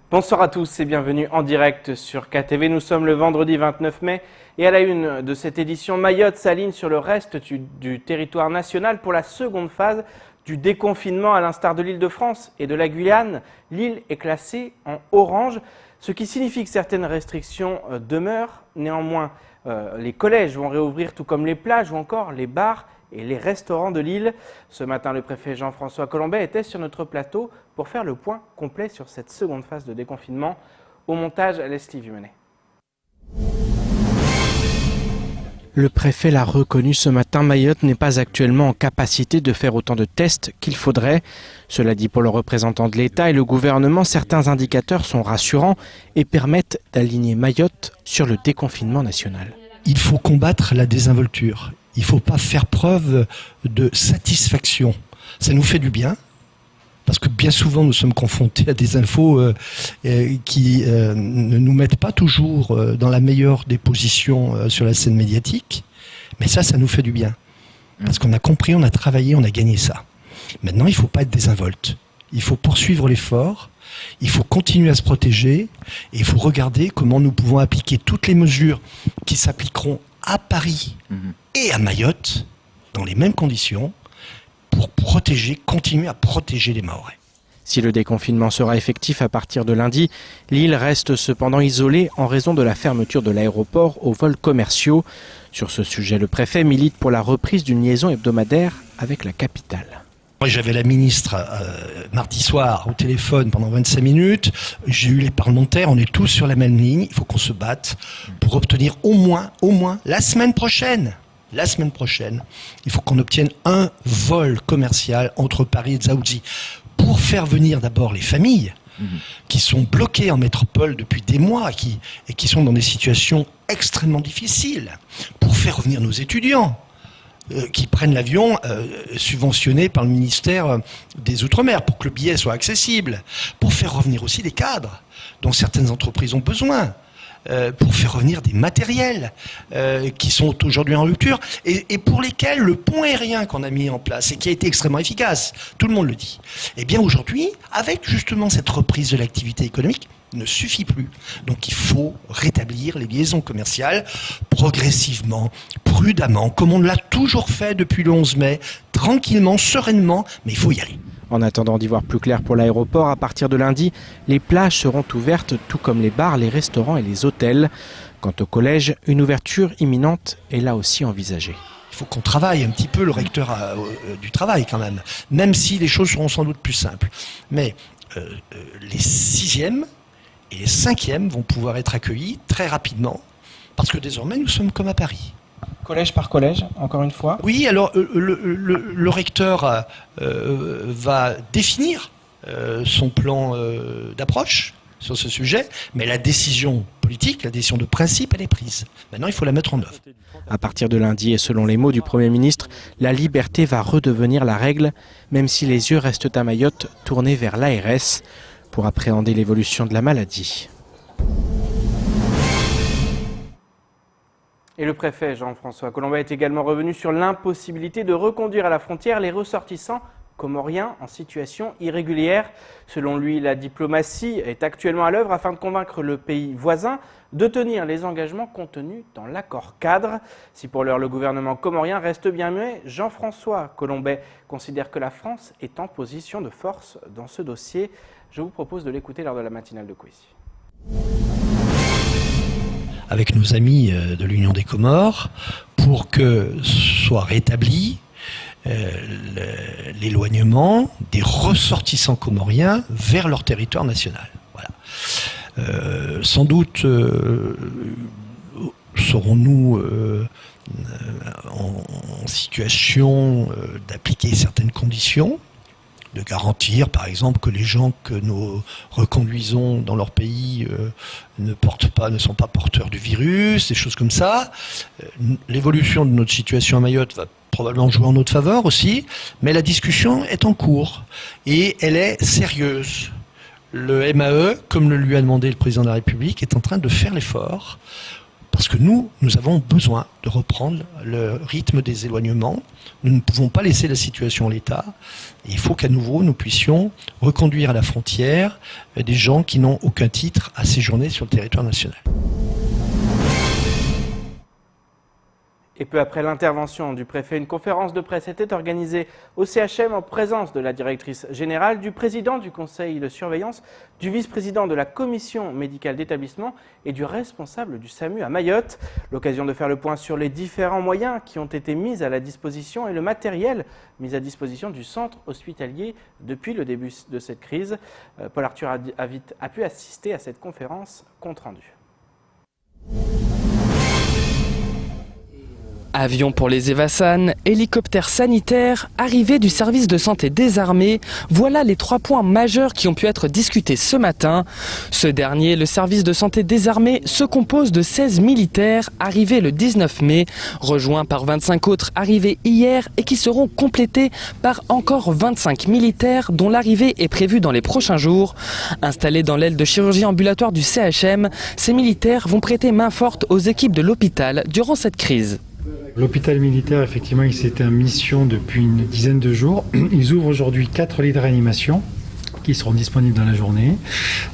Bonsoir à tous et bienvenue en direct sur KTV. Nous sommes le vendredi 29 mai et à la une de cette édition, Mayotte s'aligne sur le reste du territoire national pour la seconde phase du déconfinement. À l'instar de l'Île-de-France et de la Guyane, l'île est classée en orange, ce qui signifie que certaines restrictions demeurent. Néanmoins, les collèges vont réouvrir tout comme les plages ou encore les bars et les restaurants de l'île. Ce matin, le préfet Jean-François Colombet était sur notre plateau pour faire le point complet sur cette seconde phase de déconfinement. Au montage, Leslie Vumenet. Le préfet l'a reconnu ce matin, Mayotte n'est pas actuellement en capacité de faire autant de tests qu'il faudrait. Cela dit, pour le représentant de l'État et le gouvernement, certains indicateurs sont rassurants et permettent d'aligner Mayotte sur le déconfinement national. Il faut combattre la désinvolture. Il ne faut pas faire preuve de satisfaction. Ça nous fait du bien, parce que bien souvent nous sommes confrontés à des infos qui ne nous mettent pas toujours dans la meilleure des positions sur la scène médiatique. Mais ça nous fait du bien. Parce qu'on a compris, on a travaillé, on a gagné ça. Maintenant, il ne faut pas être désinvolte. Il faut poursuivre l'effort, il faut continuer à se protéger, et il faut regarder comment nous pouvons appliquer toutes les mesures qui s'appliqueront à Paris et à Mayotte, dans les mêmes conditions, pour continuer à protéger les Mahorais. Si le déconfinement sera effectif à partir de lundi, l'île reste cependant isolée en raison de la fermeture de l'aéroport aux vols commerciaux. Sur ce sujet, le préfet milite pour la reprise d'une liaison hebdomadaire avec la capitale. J'avais la ministre mardi soir au téléphone pendant 25 minutes. J'ai eu les parlementaires, on est tous sur la même ligne. Il faut qu'on se batte pour obtenir au moins la semaine prochaine, il faut qu'on obtienne un vol commercial entre Paris et Dzaoudzi pour faire venir d'abord les familles qui sont bloquées en métropole depuis des mois et qui sont dans des situations extrêmement difficiles, pour faire revenir nos étudiants qui prennent l'avion subventionné par le ministère des Outre-mer pour que le billet soit accessible, pour faire revenir aussi des cadres dont certaines entreprises ont besoin, pour faire revenir des matériels qui sont aujourd'hui en rupture et pour lesquels le pont aérien qu'on a mis en place et qui a été extrêmement efficace, tout le monde le dit, eh bien aujourd'hui, avec justement cette reprise de l'activité économique, ne suffit plus. Donc il faut rétablir les liaisons commerciales progressivement, prudemment, comme on l'a toujours fait depuis le 11 mai, tranquillement, sereinement, mais il faut y aller. En attendant d'y voir plus clair pour l'aéroport, à partir de lundi, les plages seront ouvertes, tout comme les bars, les restaurants et les hôtels. Quant au collège, une ouverture imminente est là aussi envisagée. Il faut qu'on travaille un petit peu, le recteur du travail quand même si les choses seront sans doute plus simples. Mais les 6e et les 5e vont pouvoir être accueillis très rapidement, parce que désormais nous sommes comme à Paris. Collège par collège, encore une fois. Oui, alors le recteur va définir son plan d'approche sur ce sujet, mais la décision politique, la décision de principe, elle est prise. Maintenant, il faut la mettre en œuvre. À partir de lundi, et selon les mots du Premier ministre, la liberté va redevenir la règle, même si les yeux restent à Mayotte tournés vers l'ARS pour appréhender l'évolution de la maladie. Et le préfet Jean-François Colombet est également revenu sur l'impossibilité de reconduire à la frontière les ressortissants comoriens en situation irrégulière. Selon lui, la diplomatie est actuellement à l'œuvre afin de convaincre le pays voisin de tenir les engagements contenus dans l'accord cadre. Si pour l'heure le gouvernement comorien reste bien muet, Jean-François Colombet considère que la France est en position de force dans ce dossier. Je vous propose de l'écouter lors de la matinale de Kouissi. Avec nos amis de l'Union des Comores, pour que soit rétabli l'éloignement des ressortissants comoriens vers leur territoire national. Voilà. Sans doute serons-nous en situation d'appliquer certaines conditions, de garantir par exemple que les gens que nous reconduisons dans leur pays ne sont pas porteurs du virus, des choses comme ça. L'évolution de notre situation à Mayotte va probablement jouer en notre faveur aussi, mais la discussion est en cours et elle est sérieuse. Le MAE, comme le lui a demandé le président de la République, est en train de faire l'effort Parce que nous avons besoin de reprendre le rythme des éloignements. Nous ne pouvons pas laisser la situation en l'état. Il faut qu'à nouveau, nous puissions reconduire à la frontière des gens qui n'ont aucun titre à séjourner sur le territoire national. Et peu après l'intervention du préfet, une conférence de presse était organisée au CHM en présence de la directrice générale, du président du conseil de surveillance, du vice-président de la commission médicale d'établissement et du responsable du SAMU à Mayotte. L'occasion de faire le point sur les différents moyens qui ont été mis à la disposition et le matériel mis à disposition du centre hospitalier depuis le début de cette crise. Paul Arthur a pu assister à cette conférence compte rendu. Avions pour les Evassan, hélicoptères sanitaires, arrivée du service de santé des armées, voilà les 3 points majeurs qui ont pu être discutés ce matin. Ce dernier, le service de santé des armées, se compose de 16 militaires arrivés le 19 mai, rejoints par 25 autres arrivés hier et qui seront complétés par encore 25 militaires dont l'arrivée est prévue dans les prochains jours. Installés dans l'aile de chirurgie ambulatoire du CHM, ces militaires vont prêter main forte aux équipes de l'hôpital durant cette crise. L'hôpital militaire, effectivement, il s'était en mission depuis une dizaine de jours. Ils ouvrent aujourd'hui 4 lits de réanimation qui seront disponibles dans la journée.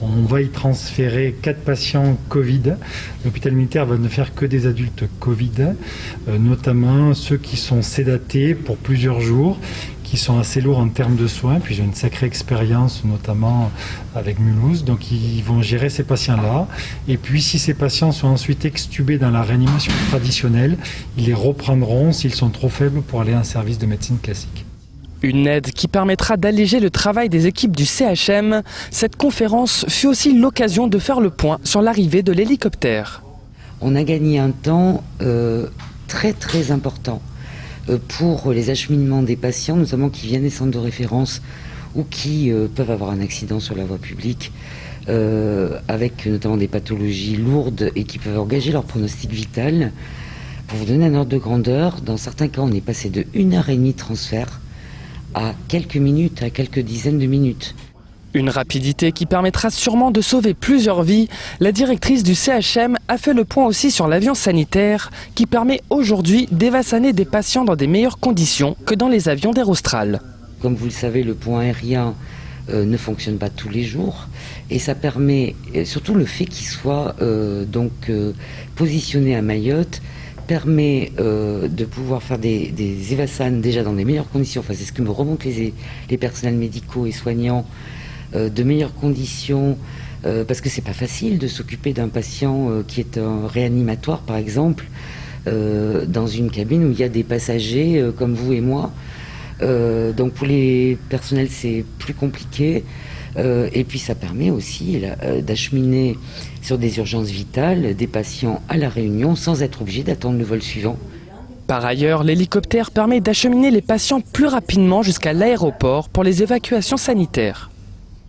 On va y transférer 4 patients Covid. L'hôpital militaire va ne faire que des adultes Covid, notamment ceux qui sont sédatés pour plusieurs jours, qui sont assez lourds en termes de soins, puis j'ai une sacrée expérience notamment avec Mulhouse, donc ils vont gérer ces patients-là. Et puis si ces patients sont ensuite extubés dans la réanimation traditionnelle, ils les reprendront s'ils sont trop faibles pour aller en service de médecine classique. Une aide qui permettra d'alléger le travail des équipes du CHM. Cette conférence fut aussi l'occasion de faire le point sur l'arrivée de l'hélicoptère. On a gagné un temps très important pour les acheminements des patients, notamment qui viennent des centres de référence ou qui peuvent avoir un accident sur la voie publique, avec notamment des pathologies lourdes et qui peuvent engager leur pronostic vital. Pour vous donner un ordre de grandeur, dans certains cas, on est passé de 1h30 de transfert à quelques minutes, à quelques dizaines de minutes. Une rapidité qui permettra sûrement de sauver plusieurs vies. La directrice du CHM a fait le point aussi sur l'avion sanitaire qui permet aujourd'hui d'évassaner des patients dans des meilleures conditions que dans les avions d'Air Austral. Comme vous le savez, le pont aérien ne fonctionne pas tous les jours et ça permet, surtout le fait qu'il soit positionné à Mayotte, permet de pouvoir faire des Evassan déjà dans des meilleures conditions. Enfin, c'est ce que me remontent les personnels médicaux et soignants, de meilleures conditions, parce que c'est pas facile de s'occuper d'un patient qui est un réanimatoire, par exemple, dans une cabine où il y a des passagers comme vous et moi. Donc pour les personnels, c'est plus compliqué. Et puis ça permet aussi d'acheminer sur des urgences vitales des patients à La Réunion sans être obligé d'attendre le vol suivant. Par ailleurs, l'hélicoptère permet d'acheminer les patients plus rapidement jusqu'à l'aéroport pour les évacuations sanitaires.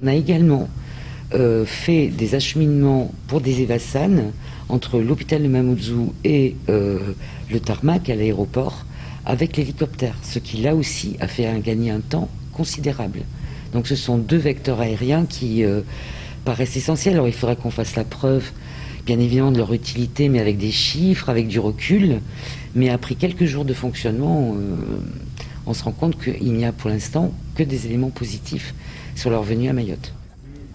On a également fait des acheminements pour des Evassan entre l'hôpital de Mamoudzou et le tarmac à l'aéroport avec l'hélicoptère, ce qui là aussi a fait gagner un temps considérable. Donc ce sont 2 vecteurs aériens qui paraissent essentiels. Alors il faudrait qu'on fasse la preuve, bien évidemment, de leur utilité, mais avec des chiffres, avec du recul. Mais après quelques jours de fonctionnement, on se rend compte qu'il n'y a pour l'instant que des éléments positifs sur leur venue à Mayotte.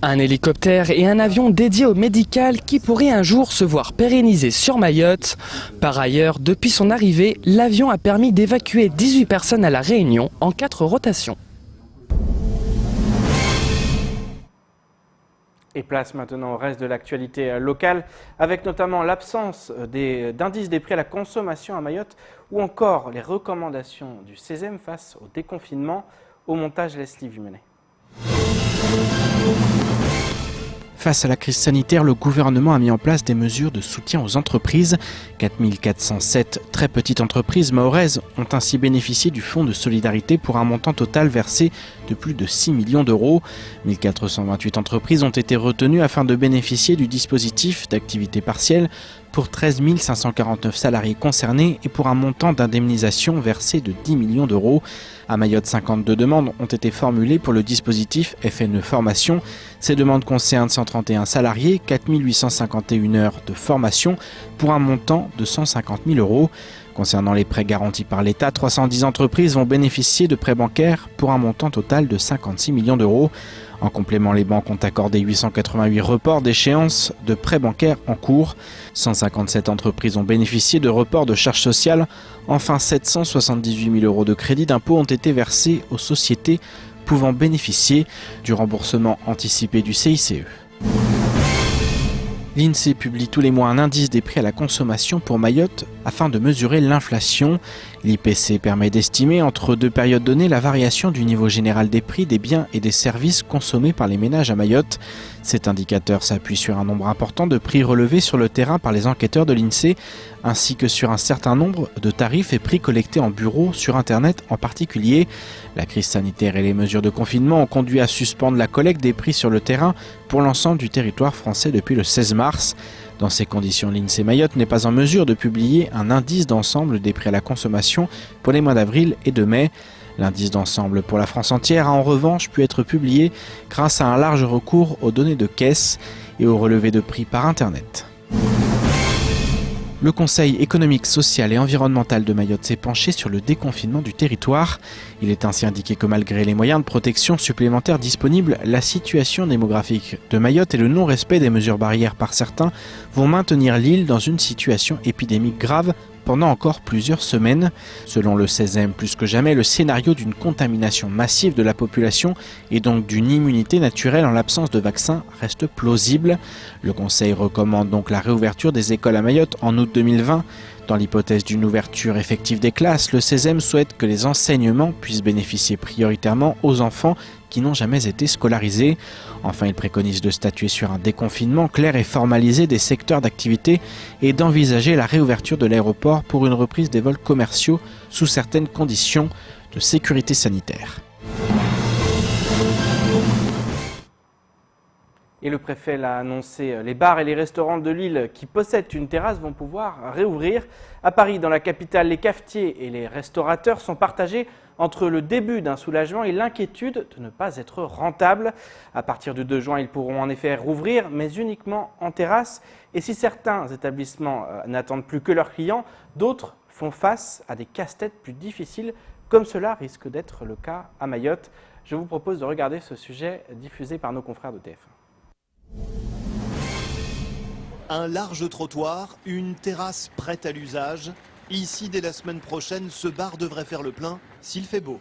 Un hélicoptère et un avion dédié au médical qui pourrait un jour se voir pérennisé sur Mayotte. Par ailleurs, depuis son arrivée, l'avion a permis d'évacuer 18 personnes à La Réunion en 4 rotations. Et place maintenant au reste de l'actualité locale, avec notamment l'absence d'indices des prix à la consommation à Mayotte ou encore les recommandations du CESEM face au déconfinement. Au montage, Leslie Vumenet. Face à la crise sanitaire, le gouvernement a mis en place des mesures de soutien aux entreprises. 4407 très petites entreprises mahoraises ont ainsi bénéficié du fonds de solidarité pour un montant total versé de plus de 6 millions d'euros. 1428 entreprises ont été retenues afin de bénéficier du dispositif d'activité partielle pour 13 549 salariés concernés et pour un montant d'indemnisation versé de 10 millions d'euros. À Mayotte, 52 demandes ont été formulées pour le dispositif FNE Formation. Ces demandes concernent 131 salariés, 4 851 heures de formation pour un montant de 150 000 euros. Concernant les prêts garantis par l'État, 310 entreprises vont bénéficier de prêts bancaires pour un montant total de 56 millions d'euros. En complément, les banques ont accordé 888 reports d'échéance de prêts bancaires en cours. 157 entreprises ont bénéficié de reports de charges sociales. Enfin, 778 000 euros de crédits d'impôt ont été versés aux sociétés pouvant bénéficier du remboursement anticipé du CICE. L'INSEE publie tous les mois un indice des prix à la consommation pour Mayotte afin de mesurer l'inflation. L'IPC permet d'estimer entre deux périodes données la variation du niveau général des prix des biens et des services consommés par les ménages à Mayotte. Cet indicateur s'appuie sur un nombre important de prix relevés sur le terrain par les enquêteurs de l'INSEE, ainsi que sur un certain nombre de tarifs et prix collectés en bureau, sur Internet en particulier. La crise sanitaire et les mesures de confinement ont conduit à suspendre la collecte des prix sur le terrain pour l'ensemble du territoire français depuis le 16 mars. Dans ces conditions, l'INSEE Mayotte n'est pas en mesure de publier un indice d'ensemble des prix à la consommation pour les mois d'avril et de mai. L'indice d'ensemble pour la France entière a en revanche pu être publié grâce à un large recours aux données de caisse et aux relevés de prix par Internet. Le Conseil économique, social et environnemental de Mayotte s'est penché sur le déconfinement du territoire. Il est ainsi indiqué que malgré les moyens de protection supplémentaires disponibles, la situation démographique de Mayotte et le non-respect des mesures barrières par certains vont maintenir l'île dans une situation épidémique grave pendant encore plusieurs semaines. Selon le CESEM, plus que jamais, le scénario d'une contamination massive de la population et donc d'une immunité naturelle en l'absence de vaccin reste plausible. Le Conseil recommande donc la réouverture des écoles à Mayotte en août 2020. Dans l'hypothèse d'une ouverture effective des classes, le CESEM souhaite que les enseignements puissent bénéficier prioritairement aux enfants qui n'ont jamais été scolarisés. Enfin, il préconise de statuer sur un déconfinement clair et formalisé des secteurs d'activité et d'envisager la réouverture de l'aéroport pour une reprise des vols commerciaux sous certaines conditions de sécurité sanitaire. Et le préfet l'a annoncé, les bars et les restaurants de l'île qui possèdent une terrasse vont pouvoir réouvrir. À Paris, dans la capitale, les cafetiers et les restaurateurs sont partagés entre le début d'un soulagement et l'inquiétude de ne pas être rentables. À partir du 2 juin, ils pourront en effet rouvrir, mais uniquement en terrasse. Et si certains établissements n'attendent plus que leurs clients, d'autres font face à des casse-têtes plus difficiles, comme cela risque d'être le cas à Mayotte. Je vous propose de regarder ce sujet diffusé par nos confrères de TF1. Un large trottoir, une terrasse prête à l'usage. Ici, dès la semaine prochaine, ce bar devrait faire le plein s'il fait beau.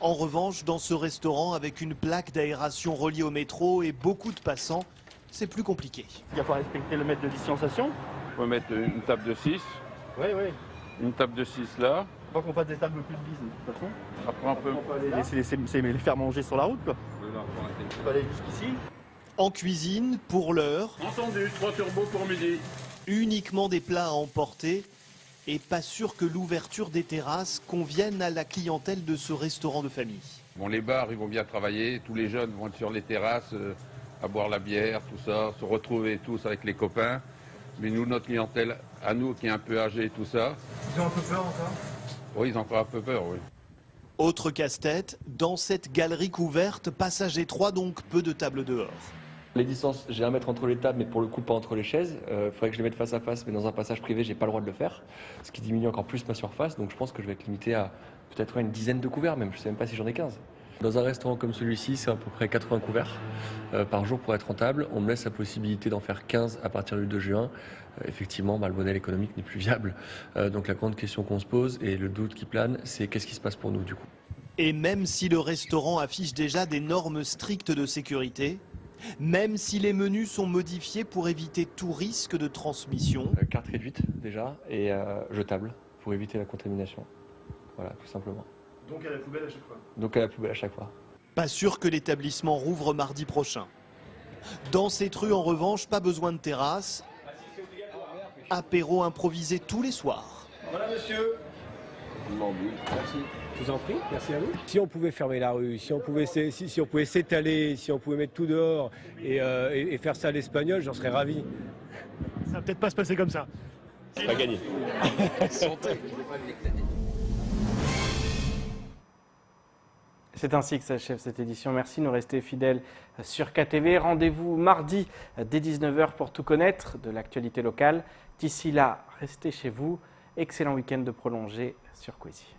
En revanche, dans ce restaurant, avec une plaque d'aération reliée au métro et beaucoup de passants, c'est plus compliqué. Il faut respecter le mètre de distanciation. Il faut mettre une table de 6. Oui. Une table de 6 là. Pas qu'on fasse des tables plus de 10 de toute façon. Après un peu. On peut les faire manger sur la route quoi. On peut aller jusqu'ici. En cuisine, pour l'heure, Entendu, 3 turbos pour midi. uniquement des plats à emporter et pas sûr que l'ouverture des terrasses convienne à la clientèle de ce restaurant de famille. Bon, les bars, ils vont bien travailler. Tous les jeunes vont être sur les terrasses, à boire la bière, tout ça, se retrouver tous avec les copains. Mais nous, notre clientèle, à nous, qui est un peu âgée, tout ça. Ils ont un peu peur encore. Oui, ils ont encore un peu peur, oui. Autre casse-tête, dans cette galerie couverte, passage étroit, donc peu de tables dehors. Les distances, j'ai 1 mètre entre les tables, mais pour le coup pas entre les chaises. Il faudrait que je les mette face à face, mais dans un passage privé, j'ai pas le droit de le faire. Ce qui diminue encore plus ma surface, donc je pense que je vais être limité à peut-être une dizaine de couverts même, je sais même pas si j'en ai 15. Dans un restaurant comme celui-ci, c'est à peu près 80 couverts par jour pour être rentable. On me laisse la possibilité d'en faire 15 à partir du 2 juin. Effectivement, le modèle économique n'est plus viable. Donc la grande question qu'on se pose et le doute qui plane, c'est qu'est-ce qui se passe pour nous du coup. Et même si le restaurant affiche déjà des normes strictes de sécurité, même si les menus sont modifiés pour éviter tout risque de transmission. Carte réduite déjà et jetable pour éviter la contamination. Voilà, tout simplement. Donc à la poubelle à chaque fois. Donc à la poubelle à chaque fois. Pas sûr que l'établissement rouvre mardi prochain. Dans cette rue, en revanche, pas besoin de terrasse. Apéro improvisé tous les soirs. Voilà monsieur. Merci. Je vous en prie, merci à vous. Si on pouvait fermer la rue, si on pouvait s'étaler, si on pouvait mettre tout dehors et faire ça à l'espagnol, j'en serais ravi. Ça va peut-être pas se passer comme ça. C'est pas gagné. C'est ainsi que s'achève cette édition. Merci de nous rester fidèles sur KTV. Rendez-vous mardi dès 19h pour tout connaître de l'actualité locale. D'ici là, restez chez vous. Excellent week-end de prolongé sur Quizy.